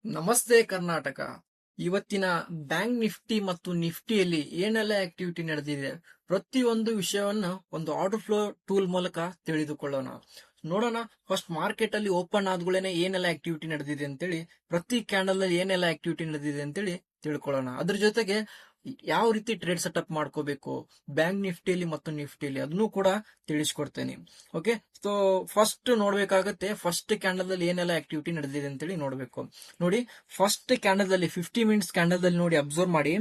ನಮಸ್ತೆ ಕರ್ನಾಟಕ. ಇವತ್ತಿನ bank Nifty ಮತ್ತು ನಿಫ್ಟಿಯಲ್ಲಿ ಏನೆಲ್ಲ ಆಕ್ಟಿವಿಟಿ ನಡೆದಿದೆ, ಪ್ರತಿಯೊಂದು ವಿಷಯವನ್ನ ಒಂದು ಆರ್ಡರ್ ಫ್ಲೋ ಟೂಲ್ ಮೂಲಕ ತಿಳಿದುಕೊಳ್ಳೋಣ. ನೋಡೋಣ, ಫಸ್ಟ್ ಮಾರ್ಕೆಟ್ ಅಲ್ಲಿ ಓಪನ್ ಆದ್ಗಳೇನೆ ಏನೆಲ್ಲ ಆಕ್ಟಿವಿಟಿ ನಡೆದಿದೆ ಅಂತೇಳಿ, ಪ್ರತಿ ಕ್ಯಾಂಡಲ್ ಅಲ್ಲಿ ಏನೆಲ್ಲ ಆಕ್ಟಿವಿಟಿ ನಡೆದಿದೆ ಅಂತೇಳಿ ತಿಳ್ಕೊಳ್ಳೋಣ. ಅದ್ರ ಜೊತೆಗೆ ಯಾವ ರೀತಿ ಟ್ರೇಡ್ ಸೆಟಪ್ ಮಾಡ್ಕೋಬೇಕು ಬ್ಯಾಂಕ್ ನಿಫ್ಟಿಯಲ್ಲಿ ಮತ್ತು ನಿಫ್ಟಿಯಲ್ಲಿ, ಅದನ್ನು ಕೂಡ ತಿಳಿಸ್ಕೊಡ್ತೇನೆ. ಓಕೆ, ಸೊ ಫಸ್ಟ್ ನೋಡ್ಬೇಕಾಗತ್ತೆ, ಫಸ್ಟ್ ಕ್ಯಾಂಡಲ್ ಅಲ್ಲಿ ಏನೆಲ್ಲ ಆಕ್ಟಿವಿಟಿ ನಡೆದಿದೆ ಅಂತೇಳಿ ನೋಡ್ಬೇಕು. ನೋಡಿ, ಫಸ್ಟ್ ಕ್ಯಾಂಡಲ್ ಅಲ್ಲಿ 50 ಮಿನಿಟ್ಸ್ ಕ್ಯಾಂಡಲ್ ಅಲ್ಲಿ ನೋಡಿ, ಅಬ್ಸರ್ವ್ ಮಾಡಿ.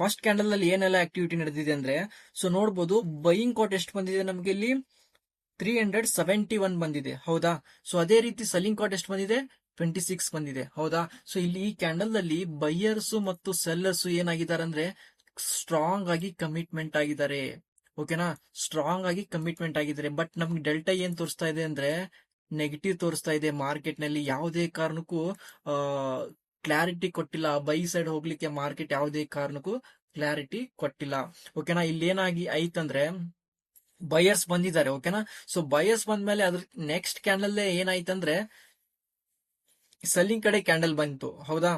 ಫಸ್ಟ್ ಕ್ಯಾಂಡಲ್ ಅಲ್ಲಿ ಏನೆಲ್ಲ ಆಕ್ಟಿವಿಟಿ ನಡೆದಿದೆ ಅಂದ್ರೆ, ಸೊ ನೋಡ್ಬೋದು, ಬೈಯಿಂಗ್ ಕಾಟ್ ಎಷ್ಟು ಬಂದಿದೆ ನಮ್ಗೆ ಇಲ್ಲಿ 371 ಬಂದಿದೆ, ಹೌದಾ. ಸೊ ಅದೇ ರೀತಿ ಸೆಲ್ಲಿಂಗ್ ಕಾಟ್ ಎಷ್ಟು ಬಂದಿದೆ, 26 ಬಂದಿದೆ, ಹೌದಾ. ಸೊ ಇಲ್ಲಿ ಈ ಕ್ಯಾಂಡಲ್ ಅಲ್ಲಿ ಬೈಯರ್ಸ್ ಮತ್ತು ಸೆಲ್ಲರ್ಸ್ ಏನಾಗಿದ್ದಾರೆ ಅಂದ್ರೆ ಸ್ಟ್ರಾಂಗ್ ಆಗಿ ಕಮಿಟ್ಮೆಂಟ್ ಆಗಿದ್ದಾರೆ. ಓಕೆನಾ, ಸ್ಟ್ರಾಂಗ್ ಆಗಿ ಕಮಿಟ್ಮೆಂಟ್ ಆಗಿದ್ದಾರೆ. ಬಟ್ ನಮ್ಗೆ ಡೆಲ್ಟಾ ಏನ್ ತೋರಿಸ್ತಾ ಇದೆ ಅಂದ್ರೆ ನೆಗೆಟಿವ್ ತೋರಿಸ್ತಾ ಇದೆ. ಮಾರ್ಕೆಟ್ ನಲ್ಲಿ ಯಾವುದೇ ಕಾರಣಕ್ಕೂ ಕ್ಲಾರಿಟಿ ಕೊಟ್ಟಿಲ್ಲ. ಬೈ ಸೈಡ್ ಹೋಗ್ಲಿಕ್ಕೆ ಮಾರ್ಕೆಟ್ ಯಾವುದೇ ಕಾರಣಕ್ಕೂ ಕ್ಲಾರಿಟಿ ಕೊಟ್ಟಿಲ್ಲ. ಓಕೆನಾ, ಇಲ್ಲಿ ಏನಾಗಿ ಐತಂದ್ರೆ ಬಯರ್ಸ್ ಬಂದಿದ್ದಾರೆ. ಓಕೆನಾ, ಸೊ ಬಯರ್ಸ್ ಬಂದ್ಮೇಲೆ ಅದ್ರ ನೆಕ್ಸ್ಟ್ ಕ್ಯಾಂಡಲ್ ಏನಾಯ್ತಂದ್ರೆ ಸೆಲ್ಲಿಂಗ್ ಕಡೆ ಕ್ಯಾಂಡಲ್ ಬಂತು, ಹೌದಾ.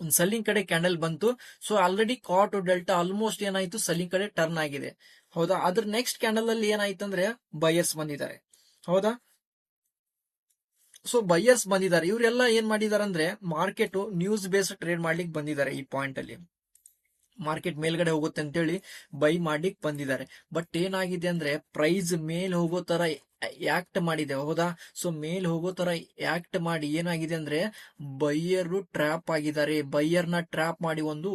ಸೆಲ್ಲಿಂಗ್ ಕಡೆ ಕ್ಯಾಂಡಲ್ ಬಂತು. ಸೊ ಆಲ್ರೆಡಿ ಕಾಟ್ ಡೆಲ್ಟಾ ಆಲ್ಮೋಸ್ಟ್ ಏನಾಯ್ತು, ಸೆಲ್ಲಿಂಗ್ ಕಡೆ ಟರ್ನ್ ಆಗಿದೆ, ಹೌದಾ. ಅದ್ರ ನೆಕ್ಸ್ಟ್ ಕ್ಯಾಂಡಲ್ ಅಲ್ಲಿ ಏನಾಯ್ತಂದ್ರೆ ಬಯರ್ಸ್ ಬಂದಿದ್ದಾರೆ, ಹೌದಾ. ಸೊ ಬಯರ್ಸ್ ಬಂದಿದ್ದಾರೆ. ಇವರೆಲ್ಲ ಏನ್ ಮಾಡಿದಾರೆ ಅಂದ್ರೆ ಮಾರ್ಕೆಟ್ ನ್ಯೂಸ್ ಬೇಸ್ಡ್ ಟ್ರೇಡ್ ಮಾಡ್ಲಿಕ್ಕೆ ಬಂದಿದ್ದಾರೆ. ಈ ಪಾಯಿಂಟ್ ಅಲ್ಲಿ ಮಾರ್ಕೆಟ್ ಮೇಲ್ಗಡೆ ಹೋಗುತ್ತೆ ಅಂತೇಳಿ ಬೈ ಮಾಡ್ಲಿಕ್ಕೆ ಬಂದಿದ್ದಾರೆ. ಬಟ್ ಏನಾಗಿದೆ ಅಂದ್ರೆ ಪ್ರೈಸ್ ಮೇಲ್ ಹೋಗೋ ತರ ಆಕ್ಟ್ ಮಾಡಿದೆ, ಹೌದಾ. ಸೊ ಮೇಲ್ ಹೋಗೋ ತರ ಆಕ್ಟ್ ಮಾಡಿ ಏನಾಗಿದೆ ಅಂದ್ರೆ ಬೈಯರ್ ಟ್ರ್ಯಾಪ್ ಆಗಿದ್ದಾರೆ. ಬೈಯರ್ ನ ಟ್ರ್ಯಾಪ್ ಮಾಡಿ ಒಂದು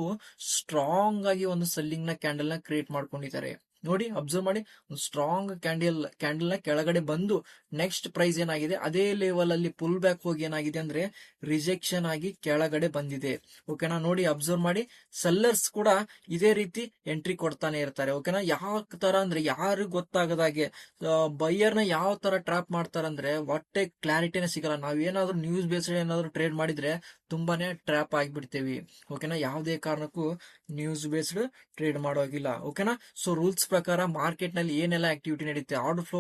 ಸ್ಟ್ರಾಂಗ್ ಆಗಿ ಒಂದು ಸೆಲ್ಲಿಂಗ್ ನ ಕ್ಯಾಂಡಲ್ ನ ಕ್ರಿಯೇಟ್ ಮಾಡ್ಕೊಂಡಿದ್ದಾರೆ. ನೋಡಿ, ಅಬ್ಸರ್ವ್ ಮಾಡಿ, ಒಂದು ಸ್ಟ್ರಾಂಗ್ ಕ್ಯಾಂಡಲ್ ನ ಕೆಳಗಡೆ ಬಂದು ನೆಕ್ಸ್ಟ್ ಪ್ರೈಸ್ ಏನಾಗಿದೆ ಅದೇ ಲೆವೆಲ್ ಅಲ್ಲಿ ಪುಲ್ ಬ್ಯಾಕ್ ಹೋಗಿ ಏನಾಗಿದೆ ಅಂದ್ರೆ ರಿಜೆಕ್ಷನ್ ಆಗಿ ಕೆಳಗಡೆ ಬಂದಿದೆ. ಓಕೆನಾ, ನೋಡಿ ಅಬ್ಸರ್ವ್ ಮಾಡಿ. ಸೆಲ್ಲರ್ಸ್ ಕೂಡ ಇದೇ ರೀತಿ ಎಂಟ್ರಿ ಕೊಡ್ತಾನೆ ಇರ್ತಾರೆ. ಓಕೆನಾ, ಯಾವ ತರ ಅಂದ್ರೆ ಯಾರು ಗೊತ್ತಾಗದಾಗೆ ಬೈಯರ್ ನ ಯಾವ ತರ ಟ್ರಾಪ್ ಮಾಡ್ತಾರಂದ್ರೆ ಒಟ್ಟೆ ಕ್ಲಾರಿಟಿನೇ ಸಿಗಲ್ಲ. ನಾವೇನಾದ್ರೂ ನ್ಯೂಸ್ ಬೇಸ್ಡ್ ಏನಾದ್ರು ಟ್ರೇಡ್ ಮಾಡಿದ್ರೆ ತುಂಬಾನೇ ಟ್ರ್ಯಾಪ್ ಆಗಿಬಿಡ್ತೇವಿ. ಓಕೆನಾ, ಯಾವುದೇ ಕಾರಣಕ್ಕೂ ನ್ಯೂಸ್ ಬೇಸ್ಡ್ ಟ್ರೇಡ್ ಮಾಡೋಗಿಲ್ಲ. ಓಕೆನಾ, ಸೊ ರೂಲ್ಸ್ ಪ್ರಕಾರ ಮಾರ್ಕೆಟ್ ನಲ್ಲಿ ಏನೆಲ್ಲ ಆಕ್ಟಿವಿಟಿ ನಡೀತೆ, ಆರ್ಡರ್ ಫ್ಲೋ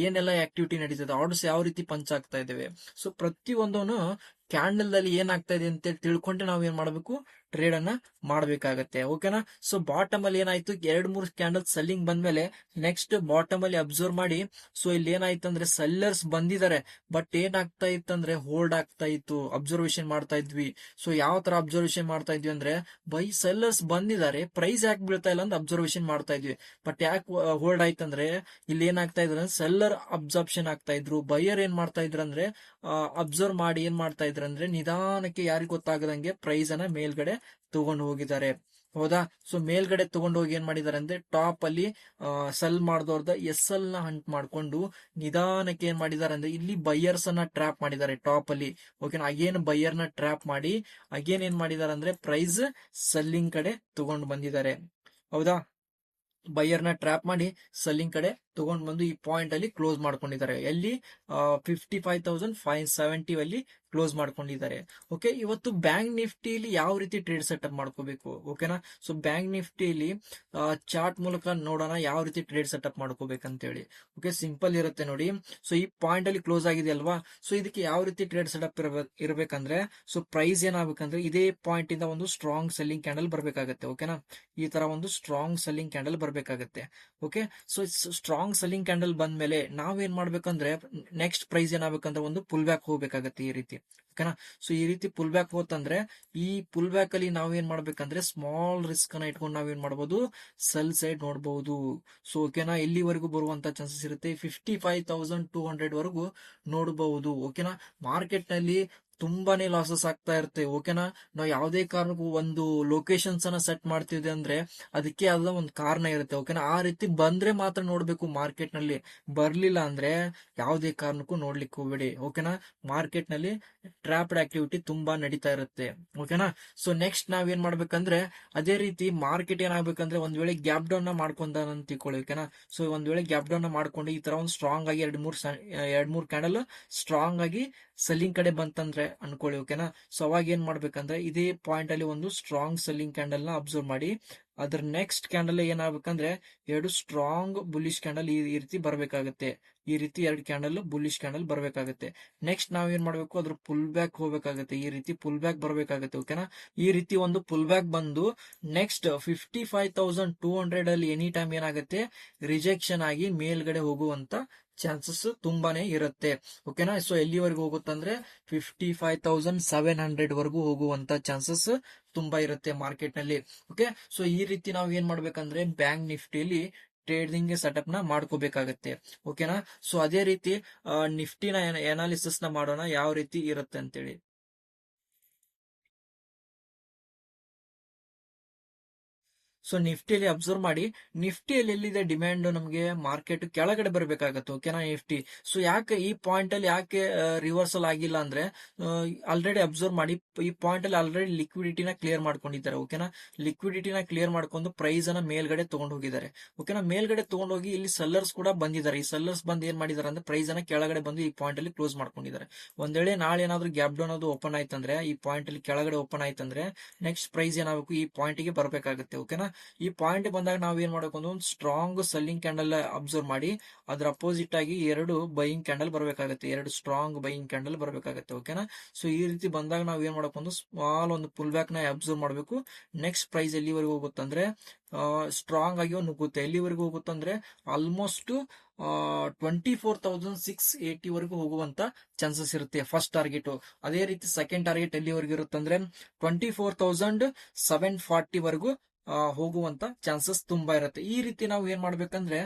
ಏನೆಲ್ಲ ಆಕ್ಟಿವಿಟಿ ನಡೀತದೆ, ಆರ್ಡರ್ಸ್ ಯಾವ ರೀತಿ ಪಂಚ್ ಆಗ್ತಾ ಇದಾವೆ, ಸೊ ಪ್ರತಿಯೊಂದನ್ನು ಕ್ಯಾಂಡಲ್ ಅಲ್ಲಿ ಏನಾಗ್ತಾ ಇದೆ ಅಂತ ತಿಳ್ಕೊಂಡ್ರೆ ನಾವ್ ಏನ್ ಮಾಡ್ಬೇಕು, ಟ್ರೇಡ್ ಅನ್ನ ಮಾಡ್ಬೇಕಾಗತ್ತೆ. ಓಕೆನಾ, ಸೊ ಬಾಟಮ್ ಅಲ್ಲಿ ಏನಾಯ್ತು, 2-3 ಕ್ಯಾಂಡಲ್ ಸೆಲ್ಲಿಂಗ್ ಬಂದ್ಮೇಲೆ ನೆಕ್ಸ್ಟ್ ಬಾಟಮ್ ಅಲ್ಲಿ ಅಬ್ಸರ್ವ್ ಮಾಡಿ. ಸೊ ಇಲ್ಲಿ ಏನಾಯ್ತು ಅಂದ್ರೆ ಸೆಲ್ಲರ್ಸ್ ಬಂದಿದ್ದಾರೆ, ಬಟ್ ಏನಾಗ್ತಾ ಇತ್ತಂದ್ರೆ ಹೋಲ್ಡ್ ಆಗ್ತಾ ಇತ್ತು. ಅಬ್ಸರ್ವೇಷನ್ ಮಾಡ್ತಾ ಇದ್ವಿ. ಸೊ ಯಾವ ತರ ಅಬ್ಸರ್ವೇಷನ್ ಮಾಡ್ತಾ ಇದ್ವಿ ಅಂದ್ರೆ ಬೈ ಸೆಲ್ಲರ್ಸ್ ಬಂದಿದ್ದಾರೆ, ಪ್ರೈಸ್ ಯಾಕೆ ಬೀಳ್ತಾ ಇಲ್ಲ ಅಂತ ಅಬ್ಸರ್ವೇಷನ್ ಮಾಡ್ತಾ ಇದ್ವಿ. ಬಟ್ ಯಾಕೆ ಹೋಲ್ಡ್ ಆಯ್ತಂದ್ರೆ ಇಲ್ಲಿ ಏನಾಗ್ತಾ ಇದ್ರು, ಸೆಲ್ಲರ್ ಅಬ್ಸರ್ಪ್ಷನ್ ಆಗ್ತಾ ಇದ್ರು. ಬೈಯರ್ ಏನ್ ಮಾಡ್ತಾ ಇದ್ರು ಅಂದ್ರೆ ಅಬ್ಸರ್ವ್ ಮಾಡಿ ಏನ್ ಮಾಡ್ತಾ ಇದ್ರು ಅಂದ್ರೆ ನಿಧಾನಕ್ಕೆ ಯಾರಿಗೂ ಗೊತ್ತಾಗದಂಗೆ ಪ್ರೈಸ್ ಅನ್ನ ಮೇಲ್ಗಡೆ ತಗೊಂಡು ಹೋಗಿದ್ದಾರೆ, ಹೌದಾ. ಸೊ ಮೇಲ್ಗಡೆ ತಗೊಂಡು ಹೋಗಿ ಏನ್ ಮಾಡಿದ್ದಾರೆ ಅಂದ್ರೆ ಟಾಪ್ ಅಲ್ಲಿ ಸೆಲ್ ಮಾಡಿದವ್ರದ SL ನ ಹಂಟ್ ಮಾಡ್ಕೊಂಡು ನಿಧಾನಕ್ಕೆ ಏನ್ ಮಾಡಿದ್ದಾರೆ ಅಂದ್ರೆ ಇಲ್ಲಿ ಬೈಯರ್ಸ್ ಅನ್ನ ಟ್ರ್ಯಾಪ್ ಮಾಡಿದ್ದಾರೆ ಟಾಪ್ ಅಲ್ಲಿ. ಓಕೆನಾ, ಅಗೇನ್ ಬೈಯರ್ ನ ಟ್ರ್ಯಾಪ್ ಮಾಡಿ ಅಗೇನ್ ಏನ್ ಮಾಡಿದ್ದಾರೆ ಅಂದ್ರೆ ಪ್ರೈಸ್ ಸೆಲ್ಲಿಂಗ್ ಕಡೆ ತಗೊಂಡು ಬಂದಿದ್ದಾರೆ, ಹೌದಾ. ಬೈಯರ್ ನ ಟ್ರ್ಯಾಪ್ ಮಾಡಿ ಸೆಲ್ಲಿಂಗ್ ಕಡೆ ತಗೊಂಡ್ ಬಂದು ಈ ಪಾಯಿಂಟ್ ಅಲ್ಲಿ ಕ್ಲೋಸ್ ಮಾಡ್ಕೊಂಡಿದ್ದಾರೆ. ಎಲ್ಲಿ 55,570 ಅಲ್ಲಿ ಕ್ಲೋಸ್ ಮಾಡ್ಕೊಂಡಿದ್ದಾರೆ. ಓಕೆ, ಇವತ್ತು ಬ್ಯಾಂಕ್ ನಿಫ್ಟಿಲಿ ಯಾವ ರೀತಿ ಟ್ರೇಡ್ ಸೆಟಪ್ ಮಾಡ್ಕೋಬೇಕು, ಓಕೆನಾ. ಸೊ ಬ್ಯಾಂಕ್ ನಿಫ್ಟಿಲಿ ಚಾರ್ಟ್ ಮೂಲಕ ನೋಡೋಣ ಯಾವ ರೀತಿ ಟ್ರೇಡ್ ಸೆಟಪ್ ಮಾಡ್ಕೋಬೇಕಂತ ಹೇಳಿ. ಓಕೆ, ಸಿಂಪಲ್ ಇರುತ್ತೆ ನೋಡಿ. ಸೊ ಈ ಪಾಯಿಂಟ್ ಅಲ್ಲಿ ಕ್ಲೋಸ್ ಆಗಿದೆ ಅಲ್ವಾ. ಸೊ ಇದಕ್ಕೆ ಯಾವ ರೀತಿ ಟ್ರೇಡ್ ಸೆಟಪ್ ಇರಬೇಕಂದ್ರೆ, ಸೊ ಪ್ರೈಸ್ ಏನಾಗಬೇಕಂದ್ರೆ ಇದೇ ಪಾಯಿಂಟ್ ಇಂದ ಒಂದು ಸ್ಟ್ರಾಂಗ್ ಸೆಲ್ಲಿಂಗ್ ಕ್ಯಾಂಡಲ್ ಬರ್ಬೇಕಾಗತ್ತೆ. ಓಕೆನಾ, ಈ ತರ ಒಂದು ಸ್ಟ್ರಾಂಗ್ ಸೆಲ್ಲಿಂಗ್ ಕ್ಯಾಂಡಲ್ ಬರ್ಬೇಕಾಗತ್ತೆ. Okay, so strong selling candle ಬಂದ್ಮೇಲೆ ನಾವೇನ್ ಮಾಡ್ಬೇಕಂದ್ರೆ ನೆಕ್ಸ್ಟ್ ಪ್ರೈಸ್ ಏನಾಗಬೇಕಂದ್ರೆ ಒಂದು ಪುಲ್ ಬ್ಯಾಕ್ ಹೋಗ್ಬೇಕಾಗತ್ತೆ ಈ ರೀತಿ. ಓಕೆನಾ, ಸೊ ಈ ರೀತಿ ಪುಲ್ ಬ್ಯಾಕ್ ಹೋತಂದ್ರೆ ಈ ಪುಲ್ ಬ್ಯಾಕ್ ಅಲ್ಲಿ ನಾವೇನ್ ಮಾಡ್ಬೇಕಂದ್ರೆ ಸ್ಮಾಲ್ ರಿಸ್ಕ್ ಅನ್ನ ಇಟ್ಕೊಂಡು ನಾವೇನ್ ಮಾಡಬಹುದು, ಸೆಲ್ ಸೈಡ್ ನೋಡಬಹುದು. ಸೊ ಓಕೆನಾ, ಎಲ್ಲಿವರೆಗೂ ಬರುವಂತ ಚಾನ್ಸಸ್ ಇರುತ್ತೆ, 55,200 ವರೆಗೂ ನೋಡಬಹುದು. ಓಕೆನಾ, ಮಾರ್ಕೆಟ್ ನಲ್ಲಿ ತುಂಬಾನೇ ಲಾಸಸ್ ಆಗ್ತಾ ಇರುತ್ತೆ. ಓಕೆನಾ, ನಾವು ಯಾವುದೇ ಕಾರಣಕ್ಕೂ ಒಂದು ಲೊಕೇಶನ್ಸ್ ಅನ್ನ ಸೆಟ್ ಮಾಡ್ತಿದ್ವಿ ಅಂದ್ರೆ ಅದಕ್ಕೆ ಆದ ಒಂದು ಕಾರಣ ಇರುತ್ತೆ. ಓಕೆನಾ, ಆ ರೀತಿ ಬಂದ್ರೆ ಮಾತ್ರ ನೋಡ್ಬೇಕು ಮಾರ್ಕೆಟ್ ನಲ್ಲಿ, ಬರ್ಲಿಲ್ಲ ಅಂದ್ರೆ ಯಾವುದೇ ಕಾರಣಕ್ಕೂ ನೋಡ್ಲಿಕ್ಕೆ ಹೋಗ್ಬೇಡಿ. ಓಕೆನಾ, ಮಾರ್ಕೆಟ್ ನಲ್ಲಿ ಟ್ರಾಪ್ಡ್ ಆಕ್ಟಿವಿಟಿ ತುಂಬಾ ನಡೀತಾ ಇರುತ್ತೆ. ಓಕೆನಾ, ಸೊ ನೆಕ್ಸ್ಟ್ ನಾವ್ ಏನ್ ಮಾಡ್ಬೇಕಂದ್ರೆ ಅದೇ ರೀತಿ ಮಾರ್ಕೆಟ್ ಏನಾಗ್ಬೇಕಂದ್ರೆ ಒಂದ್ ವೇಳೆ ಗ್ಯಾಪ್ ಡೌನ್ ನ ಮಾಡ್ಕೊಂಡ ಅಂತ ತಿಳ್ಕೊಳ್ಳಿ. ಓಕೆನಾ, ಸೊ ಒಂದ್ ವೇಳೆ ಗ್ಯಾಪ್ ಡೌನ್ ನ ಮಾಡ್ಕೊಂಡು ಈ ತರ ಒಂದು ಸ್ಟ್ರಾಂಗ್ ಆಗಿ ಎರಡ್ ಮೂರ್ ಕ್ಯಾಂಡಲ್ ಸ್ಟ್ರಾಂಗ್ ಆಗಿ ಸೆಲ್ಲಿಂಗ್ ಕಡೆ ಬಂತಂದ್ರೆ ಅನ್ಕೊಳ್ಳಿ. ಓಕೆನಾ, ಸೊ ಅವಾಗ ಏನ್ ಮಾಡ್ಬೇಕಂದ್ರೆ ಇದೇ ಪಾಯಿಂಟ್ ಅಲ್ಲಿ ಒಂದು ಸ್ಟ್ರಾಂಗ್ ಸೆಲ್ಲಿಂಗ್ ಕ್ಯಾಂಡಲ್ ನ ಅಬ್ಸರ್ವ್ ಮಾಡಿ ಅದ್ರ ನೆಕ್ಸ್ಟ್ ಕ್ಯಾಂಡಲ್ ಏನಾಗ್ಬೇಕಂದ್ರೆ ಎರಡು ಸ್ಟ್ರಾಂಗ್ ಬುಲಿಶ್ ಕ್ಯಾಂಡಲ್ ಈ ರೀತಿ ಬರ್ಬೇಕಾಗತ್ತೆ. ಈ ರೀತಿ ಎರಡು ಕ್ಯಾಂಡಲ್ ಬುಲಿಶ್ ಕ್ಯಾಂಡಲ್ ಬರ್ಬೇಕಾಗತ್ತೆ. ನೆಕ್ಸ್ಟ್ ನಾವ್ ಏನ್ ಮಾಡ್ಬೇಕು, ಅದ್ರ ಪುಲ್ ಬ್ಯಾಕ್ ಹೋಗ್ಬೇಕಾಗತ್ತೆ. ಈ ರೀತಿ ಪುಲ್ ಬ್ಯಾಕ್ ಬರ್ಬೇಕಾಗತ್ತೆ. ಓಕೆನಾ, ಈ ರೀತಿ ಒಂದು ಪುಲ್ ಬ್ಯಾಕ್ ಬಂದು ನೆಕ್ಸ್ಟ್ 55,200 ಅಲ್ಲಿ ಎನಿ ಟೈಮ್ ಏನಾಗುತ್ತೆ, ರಿಜೆಕ್ಷನ್ ಆಗಿ ಮೇಲ್ಗಡೆ ಹೋಗುವಂತ ಚಾನ್ಸಸ್ ತುಂಬಾನೇ ಇರುತ್ತೆ. ಓಕೆನಾ, ಸೊ ಎಲ್ಲಿವರೆಗೂ ಹೋಗುತ್ತಂದ್ರೆ 55,700 ವರೆಗೂ ಹೋಗುವಂತ ಚಾನ್ಸಸ್ ತುಂಬಾ ಇರುತ್ತೆ ಮಾರ್ಕೆಟ್ ನಲ್ಲಿ. ಓಕೆ, ಸೊ ಈ ರೀತಿ ನಾವು ಏನ್ ಮಾಡ್ಬೇಕಂದ್ರೆ ಬ್ಯಾಂಕ್ ನಿಫ್ಟಿಲಿ ಟ್ರೇಡಿಂಗ್ ಸೆಟಪ್ ನ ಮಾಡ್ಕೋಬೇಕಾಗತ್ತೆ. ಓಕೆನಾ, ಸೊ ಅದೇ ರೀತಿ ನಿಫ್ಟಿನ ಅನಾಲಿಸಿಸ್ ನ ಮಾಡೋಣ ಯಾವ ರೀತಿ ಇರುತ್ತೆ ಅಂತೇಳಿ. ಸೊ ನಿಫ್ಟಿಯಲ್ಲಿ ಅಬ್ಸರ್ವ್ ಮಾಡಿ, ನಿಫ್ಟಿಯಲ್ಲಿ ಎಲ್ಲಿದೆ ಡಿಮ್ಯಾಂಡ್, ನಮಗೆ ಮಾರ್ಕೆಟ್ ಕೆಳಗಡೆ ಬರಬೇಕಾಗತ್ತೆ. ಓಕೆನಾ, ನಿಫ್ಟಿ. ಸೊ ಯಾಕೆ ಈ ಪಾಯಿಂಟ್ ಅಲ್ಲಿ ಯಾಕೆ ರಿವರ್ಸಲ್ ಆಗಿಲ್ಲ ಅಂದ್ರೆ, ಆಲ್ರೆಡಿ ಅಬ್ಸರ್ವ್ ಮಾಡಿ, ಈ ಪಾಯಿಂಟ್ ಅಲ್ಲಿ ಆಲ್ರೆಡಿ ಲಿಕ್ವಿಡಿಟಿನ ಕ್ಲಿಯರ್ ಮಾಡ್ಕೊಂಡಿದ್ದಾರೆ. ಓಕೆನಾ, ಲಿಕ್ವಿಡಿಟಿನ ಕ್ಲಿಯರ್ ಮಾಡ್ಕೊಂಡು ಪ್ರೈಸ್ ಅನ್ನ ಮೇಲ್ಗಡೆ ತಗೊಂಡು ಹೋಗಿದ್ದಾರೆ. ಓಕೆನಾ, ಮೇಲ್ಗಡೆ ತಗೊಂಡೋಗಿ ಇಲ್ಲಿ ಸೆಲ್ಲರ್ಸ್ ಕೂಡ ಬಂದಿದ್ದಾರೆ. ಈ ಸೆಲ್ಲರ್ಸ್ ಬಂದು ಏನ್ ಮಾಡಿದ್ದಾರೆ ಅಂದ್ರೆ ಪ್ರೈಸ್ ಅನ್ನ ಕೆಳಗಡೆ ಬಂದು ಈ ಪಾಯಿಂಟ್ ಅಲ್ಲಿ ಕ್ಲೋಸ್ ಮಾಡ್ಕೊಂಡಿದ್ದಾರೆ. ಒಂದ್ ವೇಳೆ ನಾಳೆ ಏನಾದ್ರು ಗ್ಯಾಪ್ ಡೌನ್ ಅದು ಓಪನ್ ಆಯ್ತಂದ್ರೆ, ಈ ಪಾಯಿಂಟ್ ಅಲ್ಲಿ ಕೆಳಗಡೆ ಓಪನ್ ಆಯ್ತಂದ್ರೆ ನೆಕ್ಸ್ಟ್ ಪ್ರೈಸ್ ಏನಾಗಬೇಕು, ಈ ಪಾಯಿಂಟ್ ಗೆ ಬರಬೇಕಾಗುತ್ತೆ. ಓಕೆನಾ, ಈ ಪಾಯಿಂಟ್ ಬಂದಾಗ ನಾವ್ ಏನ್ ಮಾಡಬೇಕು ಅಂದ್ರೆ ಒಂದು ಸ್ಟ್ರಾಂಗ್ ಸೆಲ್ಲಿಂಗ್ ಕ್ಯಾಂಡಲ್ ಅಬ್ಸರ್ವ್ ಮಾಡಿ, ಅದ್ರ ಅಪೋಸಿಟ್ ಆಗಿ ಎರಡು ಬೈಯಿಂಗ್ ಕ್ಯಾಂಡಲ್ ಬರಬೇಕಾಗುತ್ತೆ. ಎರಡು ಸ್ಟ್ರಾಂಗ್ ಬೈಯಿಂಗ್ ಕ್ಯಾಂಡಲ್ ಬರಬೇಕಾಗುತ್ತೆ. ಓಕೆನಾ, ಸೊ ಈ ರೀತಿ ಬಂದಾಗ ನಾವ್ ಏನ್ ಮಾಡಬೇಕು, ಒಂದು ಸ್ಮಾಲ್ ಒಂದು ಪುಲ್ ಬ್ಯಾಕ್ ನ ಅಬ್ಸರ್ವ್ ಮಾಡಬೇಕು. ನೆಕ್ಸ್ಟ್ ಪ್ರೈಸ್ ಎಲ್ಲಿವರೆಗೂ ಹೋಗುತ್ತಂದ್ರೆ ಸ್ಟ್ರಾಂಗ್ ಆಗಿ ನುಗ್ಗುತ್ತೆ. ಎಲ್ಲಿವರೆಗೂ ಹೋಗುತ್ತಂದ್ರೆ ಆಲ್ಮೋಸ್ಟ್ 24,680 ವರೆಗೂ ಹೋಗುವಂತ ಚಾನ್ಸಸ್ ಇರುತ್ತೆ ಫಸ್ಟ್ ಟಾರ್ಗೆಟ್. ಅದೇ ರೀತಿ ಸೆಕೆಂಡ್ ಟಾರ್ಗೆಟ್ ಎಲ್ಲಿವರೆಗೂ ಇರುತ್ತಂದ್ರೆ 24,740 ವರೆಗೂ ಹೋಗುವಂತ ಚಾನ್ಸಸ್ ತುಂಬಾ ಇರುತ್ತೆ. ಈ ರೀತಿ ನಾವು ಏನ್ ಮಾಡ್ಬೇಕಂದ್ರೆ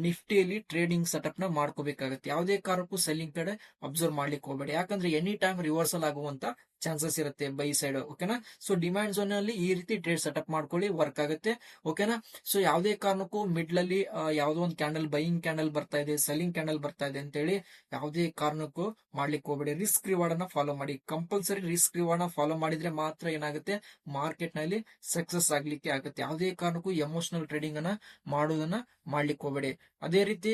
ನಿಫ್ಟಿಯಲ್ಲಿ ಟ್ರೇಡಿಂಗ್ ಸೆಟಪ್ ನ ಮಾಡ್ಕೋಬೇಕಾಗುತ್ತೆ. ಯಾವುದೇ ಕಾರಣಕ್ಕೂ ಸೆಲ್ಲಿಂಗ್ ಕಡೆ ಅಬ್ಸರ್ವ್ ಮಾಡ್ಲಿಕ್ಕೆ ಹೋಗಬೇಡಿ, ಯಾಕಂದ್ರೆ ಎನಿ ಟೈಮ್ ರಿವರ್ಸಲ್ ಆಗುವಂತ ಚಾನ್ಸಸ್ ಇರುತ್ತೆ ಬೈ ಸೈಡ್. ಓಕೆನಾ, ಸೊ ಡಿಮ್ಯಾಂಡ್ ಝೋನ್ ಅಲ್ಲಿ ಈ ರೀತಿ ಟ್ರೇಡ್ ಸೆಟಪ್ ಮಾಡ್ಕೊಳ್ಳಿ, ವರ್ಕ್ ಆಗುತ್ತೆ. ಓಕೆನಾ, ಸೊ ಯಾವುದೇ ಕಾರಣಕ್ಕೂ ಮಿಡ್ಲ್ ಅಲ್ಲಿ ಯಾವುದೋ ಒಂದು ಕ್ಯಾಂಡಲ್ ಬೈಯಿಂಗ್ ಕ್ಯಾಂಡಲ್ ಬರ್ತಾ ಇದೆ, ಸೆಲ್ಲಿಂಗ್ ಕ್ಯಾಂಡಲ್ ಬರ್ತಾ ಇದೆ ಅಂತೇಳಿ ಯಾವುದೇ ಕಾರಣಕ್ಕೂ ಮಾಡ್ಲಿಕ್ಕೆ ಹೋಗಬೇಡಿ. ರಿಸ್ಕ್ ರಿವಾರ್ಡ್ ಅನ್ನ ಫಾಲೋ ಮಾಡಿ. ಕಂಪಲ್ಸರಿ ರಿಸ್ಕ್ ರಿವಾರ್ಡ್ ನ ಫಾಲೋ ಮಾಡಿದ್ರೆ ಮಾತ್ರ ಏನಾಗುತ್ತೆ, ಮಾರ್ಕೆಟ್ ನಲ್ಲಿ ಸಕ್ಸಸ್ ಆಗ್ಲಿಕ್ಕೆ ಆಗುತ್ತೆ. ಯಾವುದೇ ಕಾರಣಕ್ಕೂ ಎಮೋಷನಲ್ ಟ್ರೇಡಿಂಗ್ ಅನ್ನ ಮಾಡೋದನ್ನ ಮಾಡ್ಲಿಕ್ಕೆ ಹೋಗಬೇಡಿ. ಅದೇ ರೀತಿ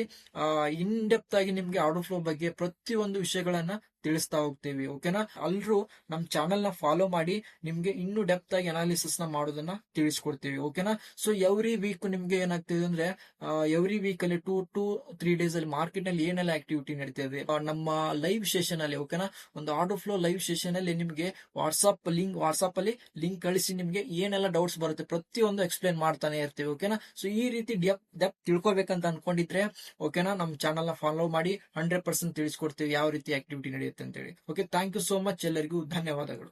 ಇನ್ ಡೆಪ್ತ್ ಆಗಿ ನಿಮ್ಗೆ ಆರ್ಡರ್ ಫ್ಲೋ ಬಗ್ಗೆ ಪ್ರತಿಯೊಂದು ವಿಷಯಗಳನ್ನ ತಿಳಿಸ್ತಾ ಹೋಗ್ತೀವಿ. ಓಕೆನಾ, ಅಲ್ರೂ ನಮ್ ಚಾನೆಲ್ ನ ಫಾಲೋ ಮಾಡಿ ನಿಮ್ಗೆ ಇನ್ನೂ ಡೆಪ್ತ್ ಆಗಿ ಅನಾಲಿಸಿಸ್ ನ ಮಾಡೋದನ್ನ ತಿಳಿಸ್ಕೊಡ್ತೀವಿ. ಓಕೆನಾ, ಸೊ ಎವ್ರಿ ವೀಕ್ ನಿಮ್ಗೆ ಏನಾಗ್ತಿದೆ ಅಂದ್ರೆ ಎವ್ರಿ ವೀಕ್ ಅಲ್ಲಿ 2 to 3 ಡೇಸ್ ಅಲ್ಲಿ ಮಾರ್ಕೆಟ್ ನಲ್ಲಿ ಏನೆಲ್ಲ ಆಕ್ಟಿವಿಟಿ ನಡೀತಿದೆ ನಮ್ಮ ಲೈವ್ ಸೆಷನ್ ಅಲ್ಲಿ. ಓಕೆನಾ, ಒಂದು ಆರ್ಡರ್ ಫ್ಲೋ ಲೈವ್ ಸೆಷನ್ ಅಲ್ಲಿ ನಿಮ್ಗೆ ವಾಟ್ಸ್ಆಪ್ ಅಲ್ಲಿ ಲಿಂಕ್ ಕಳಿಸಿ ನಿಮ್ಗೆ ಏನೆಲ್ಲ ಡೌಟ್ಸ್ ಬರುತ್ತೆ ಪ್ರತಿಯೊಂದು ಎಕ್ಸ್ಪ್ಲೇನ್ ಮಾಡ್ತಾನೆ ಇರ್ತೀವಿ. ಓಕೆನಾ, ಸೊ ಈ ರೀತಿ ಡೆಪ್ತ್ ತಿಳ್ಕೊಬೇಕಂತ ಅನ್ಕೊಂಡಿದ್ರೆ ಓಕೆನಾ, ನಮ್ ಚಾನಲ್ ನ ಫಾಲೋ ಮಾಡಿ 100% ತಿಳಿಸ್ಕೊಡ್ತೀವಿ ಯಾವ ರೀತಿ ಆಕ್ಟಿವಿಟಿ ನಡೆಯುತ್ತೆ ಅಂತ ಹೇಳಿ. Okay, thank you so much, ಎಲ್ಲರಿಗೂ ಧನ್ಯವಾದಗಳು.